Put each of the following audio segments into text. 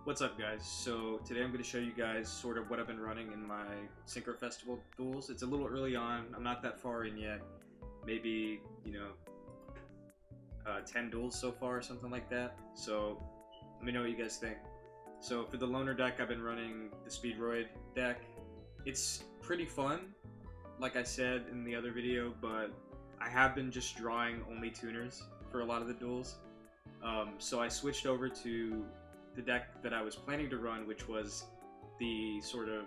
What's up, guys? So today I'm going to show you guys sort of what I've been running in my Synchro Festival duels. It's a little early on, I'm not that far in yet. Maybe, 10 duels so far or something like that. So let me know what you guys think. So for the loner deck, I've been running the Speedroid deck. It's pretty fun, like I said in the other video, but I have been just drawing only tuners for a lot of the duels. So I switched over to the deck that I was planning to run, which was the sort of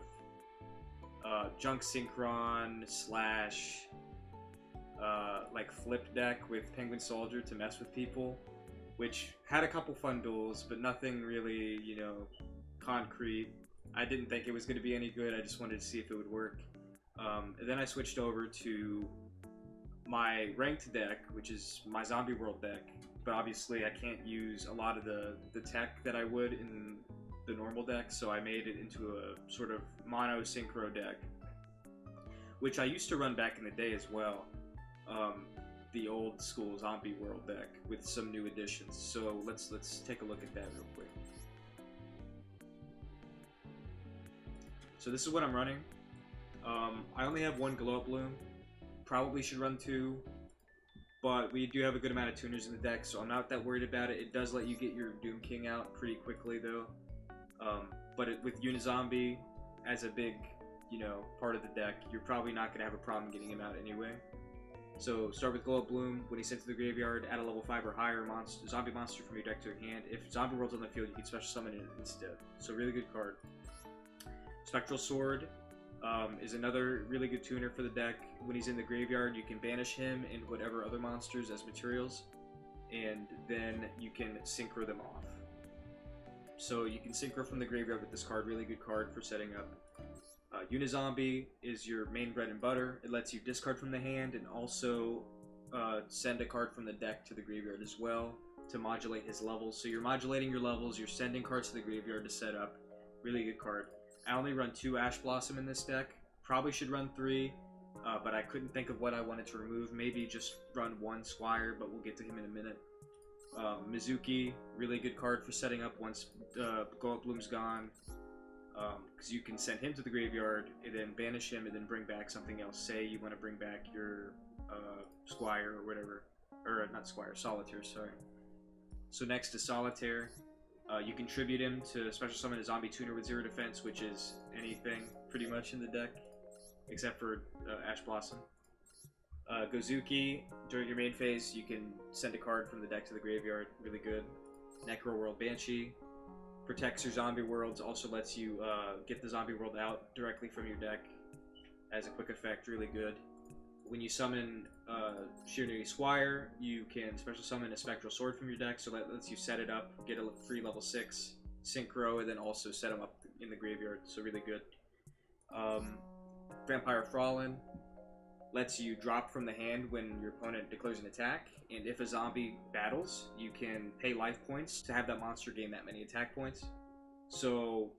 junk synchron slash like flip deck with Penguin Soldier to mess with people, which had a couple fun duels, but nothing really, concrete. I didn't think it was going to be any good. I just wanted to see if it would work. And then I switched over to my ranked deck, which is my Zombie World deck. But obviously I can't use a lot of the tech that I would in the normal deck, so I made it into a sort of mono synchro deck, which I used to run back in the day as well. The old school Zombie World deck with some new additions. So let's take a look at that real quick. So this is what I'm running. I only have one Glow Up Bloom. Probably should run two. But we do have a good amount of tuners in the deck, so I'm not that worried about it. It does let you get your Doom King out pretty quickly, though. But with Unizombie as a big, part of the deck, you're probably not going to have a problem getting him out anyway. So start with Glow Up Bloom. When he's sent to the graveyard, add a level 5 or higher zombie monster from your deck to your hand. If Zombie World's on the field, you can special summon it instead. So really good card. Spectral Sword is another really good tuner for the deck. When he's in the graveyard, you can banish him and whatever other monsters as materials, and then you can synchro them off. So you can synchro from the graveyard with this card. Really good card for setting up. Unizombie is your main bread and butter. It lets you discard from the hand and also send a card from the deck to the graveyard as well to modulate his levels. So you're modulating your levels, you're sending cards to the graveyard to set up. Really good card. I only run 2 Ash Blossom in this deck. Probably should run 3, but I couldn't think of what I wanted to remove. Maybe just run 1 Squire, but we'll get to him in a minute. Mizuki, really good card for setting up once Glow Up Bloom's gone. Because you can send him to the graveyard, and then banish him, and then bring back something else. Say you want to bring back your Squire or whatever. Or not Squire, Solitaire, sorry. So next to Solitaire. You can tribute him to special summon a zombie tuner with 0 defense, which is anything pretty much in the deck, except for Ash Blossom. Gozuki, during your main phase, you can send a card from the deck to the graveyard, really good. Necro World Banshee protects your zombie worlds, also lets you get the zombie world out directly from your deck as a quick effect, really good. When you summon Shirnui Squire, you can special summon a Spectral Sword from your deck, so that lets you set it up, get a free level 6 synchro, and then also set them up in the graveyard, so really good. Vampire Frolin lets you drop from the hand when your opponent declares an attack, and if a zombie battles, you can pay life points to have that monster gain that many attack points. So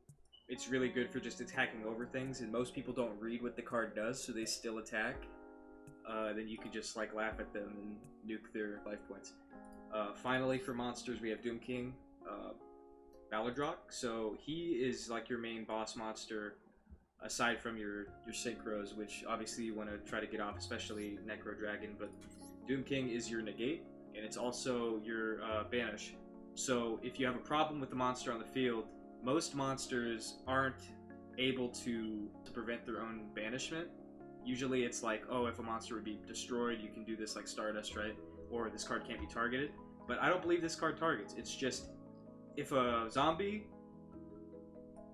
it's really good for just attacking over things, and most people don't read what the card does, so they still attack. Then you can just like laugh at them and nuke their life points. Finally, for monsters, we have Doom King, Balladrock. So he is like your main boss monster, aside from your synchros, which obviously you want to try to get off, especially Necro Dragon. But Doom King is your negate, and it's also your banish. So if you have a problem with the monster on the field, most monsters aren't able to prevent their own banishment. Usually it's like, oh, if a monster would be destroyed, you can do this like Stardust, right? Or this card can't be targeted. But I don't believe this card targets. It's just, if a zombie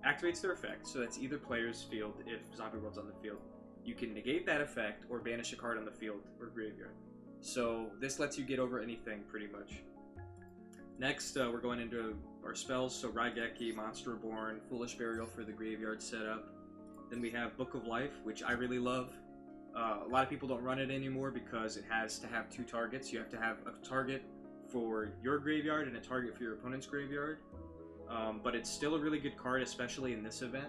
activates their effect, so that's either player's field if Zombie World's on the field, you can negate that effect or banish a card on the field or graveyard. So this lets you get over anything, pretty much. Next, we're going into our spells. So Raigeki, Monster Reborn, Foolish Burial for the graveyard setup. Then we have Book of Life, which I really love. A lot of people don't run it anymore because it has to have 2 targets. You have to have a target for your graveyard and a target for your opponent's graveyard. But it's still a really good card, especially in this event.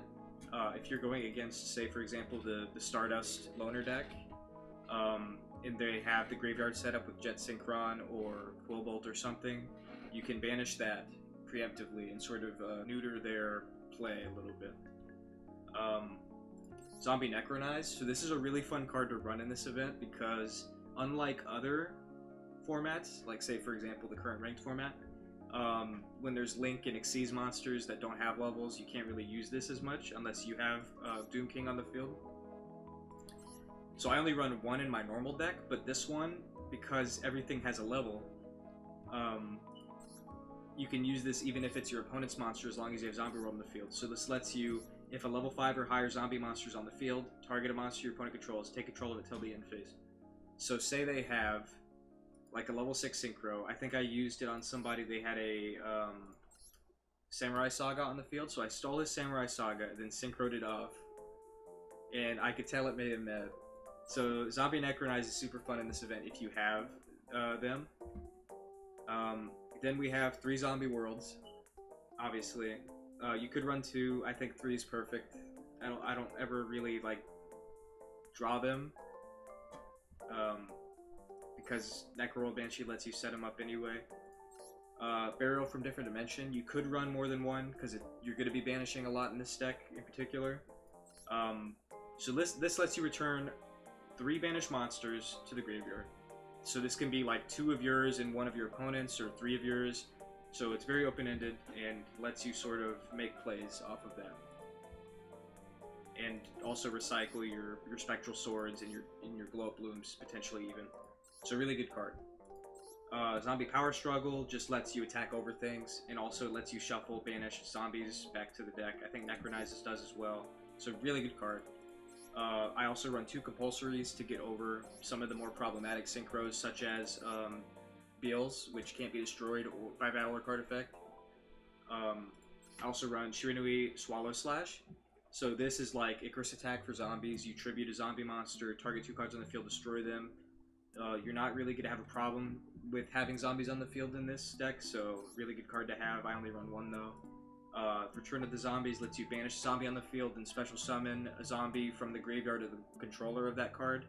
If you're going against, say, for example, the Stardust Loner deck, and they have the graveyard set up with Jet Synchron or Quillbolt or something, you can banish that preemptively and sort of neuter their play a little bit. Zombie Necronize. So this is a really fun card to run in this event because unlike other formats, like say for example the current ranked format, when there's Link and Xyz monsters that don't have levels, you can't really use this as much unless you have Doom King on the field. So I only run one in my normal deck, but this one, because everything has a level, you can use this even if it's your opponent's monster as long as you have Zombie World in the field. So this lets you, if a level 5 or higher zombie monster is on the field, target a monster your opponent controls, take control of it till the end phase. So say they have like a level 6 Synchro. I think I used it on somebody. They had a Samurai Saga on the field, so I stole his Samurai Saga, then synchroed it off, and I could tell it made him mad. So Zombie Necronize is super fun in this event if you have them. Then we have 3 Zombie Worlds, obviously. You could run 2. I think 3 is perfect. I don't ever really like draw them. Because Necroworld Banshee lets you set them up anyway. Burial from Different Dimension. You could run more than one because you're going to be banishing a lot in this deck in particular. So this lets you return 3 banished monsters to the graveyard. So this can be like 2 of yours and 1 of your opponents, or 3 of yours. So it's very open-ended and lets you sort of make plays off of that. And also recycle your Spectral Swords and your Glow-Up Blooms, potentially even. So really good card. Zombie Power Struggle just lets you attack over things, and also lets you shuffle banished zombies back to the deck. I think Necronizes does as well. So really good card. I also run 2 compulsories to get over some of the more problematic synchros, such as Beals, which can't be destroyed by battle or card effect. I also run Shiranui Swallow Slash. So this is like Icarus Attack for zombies. You tribute a zombie monster, target 2 cards on the field, destroy them. You're not really going to have a problem with having zombies on the field in this deck, so really good card to have. I only run 1 though. Return of the Zombies lets you banish a zombie on the field and special summon a zombie from the graveyard of the controller of that card.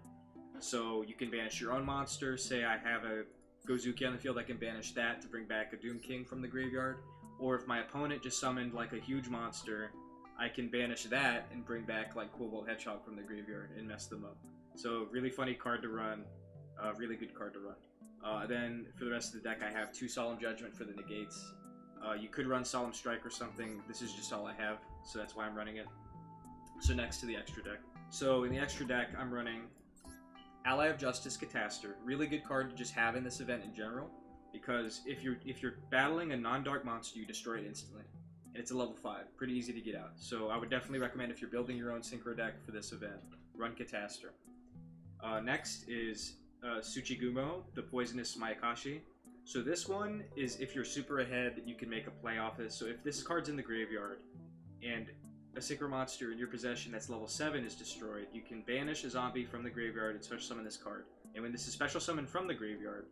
So you can banish your own monster. Say I have a Gozuki on the field, I can banish that to bring back a Doom King from the graveyard. Or if my opponent just summoned like a huge monster, I can banish that and bring back like Cobalt Hedgehog from the graveyard and mess them up. So really funny card to run, really good card to run. Then for the rest of the deck I have 2 Solemn Judgment for the negates. You could run Solemn Strike or something. This is just all I have, so that's why I'm running it. So next to the extra deck. So in the extra deck, I'm running Ally of Justice Cataster. Really good card to just have in this event in general, because if you're battling a non-dark monster, you destroy it instantly. And it's a level 5. Pretty easy to get out. So I would definitely recommend, if you're building your own Synchro deck for this event, run Cataster. Next is Tsuchigumo, the Poisonous Mayakashi. So this one is, if you're super ahead, you can make a play off this. So if this card's in the graveyard and a Synchro monster in your possession that's level 7 is destroyed, you can banish a zombie from the graveyard and special summon this card. And when this is special summoned from the graveyard,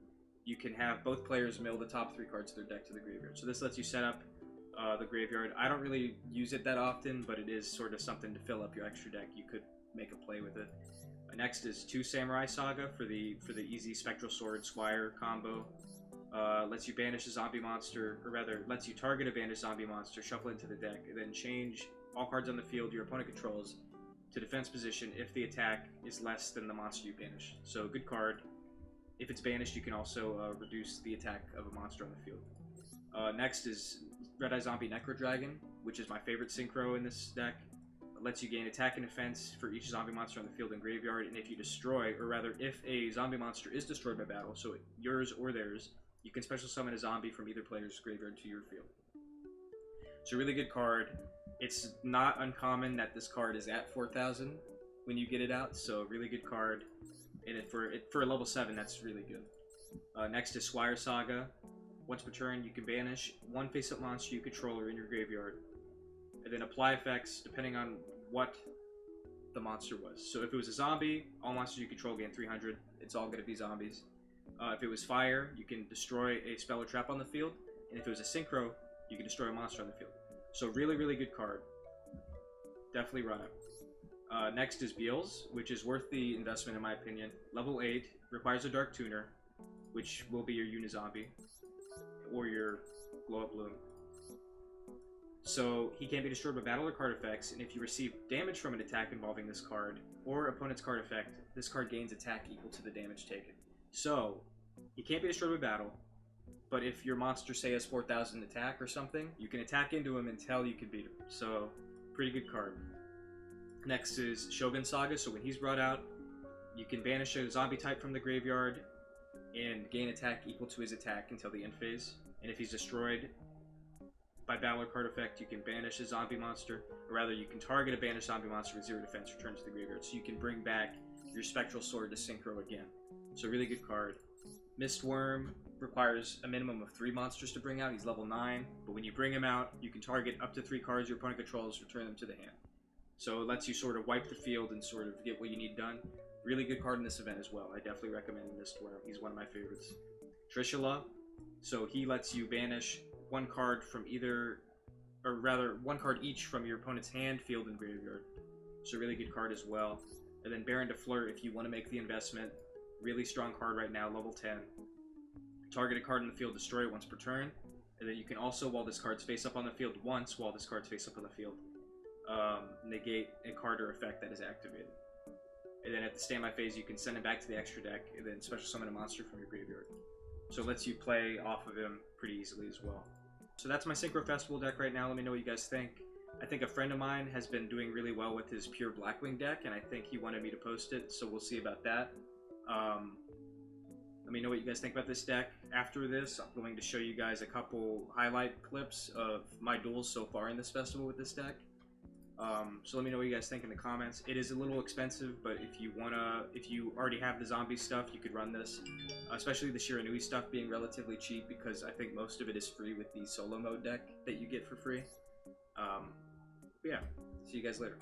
you can have both players mill the top 3 cards of their deck to the graveyard. So this lets you set up the graveyard. I don't really use it that often, but it is sort of something to fill up your extra deck. You could make a play with it. Next is 2 Samurai Saga for the easy Spectral Sword Squire combo. Lets you banish a zombie monster, or rather, lets you target a banished zombie monster, shuffle it into the deck, and then change all cards on the field your opponent controls to defense position if the attack is less than the monster you banished. So, good card. If it's banished, you can also reduce the attack of a monster on the field. Next is Red Eye Zombie Necro Dragon, which is my favorite synchro in this deck. It lets you gain attack and defense for each zombie monster on the field and graveyard, and if you destroy, or rather, if a zombie monster is destroyed by battle, so yours or theirs, you can special summon a zombie from either player's graveyard to your field. So really good card. It's not uncommon that this card is at 4,000 when you get it out, so really good card. And for a level 7, that's really good. Next is Squire Saga. Once per turn, you can banish 1 face-up monster you control or in your graveyard, and then apply effects depending on what the monster was. So if it was a zombie, all monsters you control gain 300. It's all going to be zombies. If it was fire, you can destroy a spell or trap on the field. And if it was a synchro, you can destroy a monster on the field. So really, really good card. Definitely run it. Next is Beals, which is worth the investment in my opinion. Level 8, requires a Dark Tuner, which will be your Unizombie, or your Glow-Up Bloom. So he can't be destroyed by battle or card effects, and if you receive damage from an attack involving this card, or opponent's card effect, this card gains attack equal to the damage taken. So, he can't be destroyed by battle, but if your monster, say, has 4,000 attack or something, you can attack into him until you can beat him. So, pretty good card. Next is Shogun Saga, so when he's brought out, you can banish a zombie type from the graveyard and gain attack equal to his attack until the end phase. And if he's destroyed by battle or card effect, you can banish a zombie monster, or rather you can target a banished zombie monster with 0 defense, return to the graveyard, so you can bring back your Spectral Sword to synchro again. So really good card. Mistworm requires a minimum of 3 monsters to bring out. He's level 9, but when you bring him out, you can target up to 3 cards your opponent controls, return them to the hand. So it lets you sort of wipe the field and sort of get what you need done. Really good card in this event as well. I definitely recommend Mistworm. He's one of my favorites. Trishula, so he lets you banish 1 card from either, or rather 1 card each from your opponent's hand, field, and graveyard. So really good card as well. And then Baron de Fleur, if you want to make the investment. Really strong card right now, level 10. Target a card in the field, destroy it once per turn. And then you can also, while this card's face up on the field, while this card's face up on the field, negate a card or effect that is activated. And then at the standby phase, you can send it back to the extra deck, and then special summon a monster from your graveyard. So it lets you play off of him pretty easily as well. So that's my Synchro Festival deck right now. Let me know what you guys think. I think a friend of mine has been doing really well with his pure Blackwing deck, and I think he wanted me to post it, so we'll see about that. Let me know what you guys think about this deck. After this, I'm going to show you guys a couple highlight clips of my duels so far in this festival with this deck. So let me know what you guys think in the comments. It is a little expensive, but if you already have the zombie stuff, you could run this. Especially the Shiranui stuff being relatively cheap, because I think most of it is free with the solo mode deck that you get for free. But yeah, see you guys later.